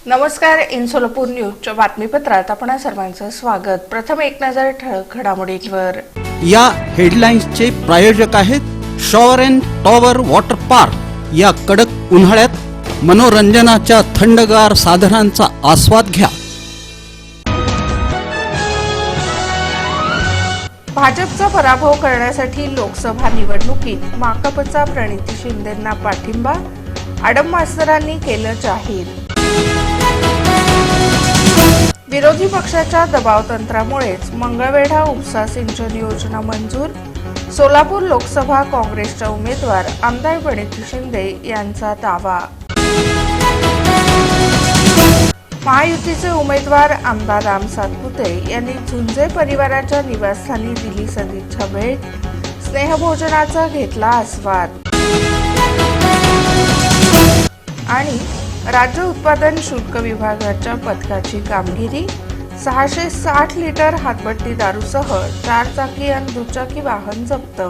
नमस्कार. इन सोलापूर न्यूजच्या बातमीपत्रात आपण सर्वांचं स्वागत. प्रथम एक नजर ठळक घडामोडींवर. या हेडलाईन्सचे प्रायोजक आहेत shower and tower water park. या कडक उन्हाळ्यात मनोरंजनाच्या थंडगार साधनांचा आस्वाद घ्या. भाजपचा पराभव करण्यासाठी लोकसभा निवडणुकीत माकपचा प्रणिती शिंदेंना पाठिंबा, आडम मास्तरांनी केलं जाहीर. विरोधी पक्षाच्या दबावतंत्रामुळेच मंगळवेढा उपसा सिंचन योजना मंजूर. सोलापूर लोकसभा काँग्रेसच्या उमेदवार आमदार प्रणिती शिंदे यांचा दावा. महायुतीचे उमेदवार आमदार राम सातपुते यांनी झुंजे परिवाराच्या निवासस्थानी दिली सदिच्छा भेट. स्नेहभोजनाचा घेतला आस्वाद. आणि राज्य उत्पादन शुल्क विभागाच्या पथकाची कामगिरी. 660 लिटर हातभट्टी दारूसह 4 चाकी आणि दुचाकी वाहन जप्त.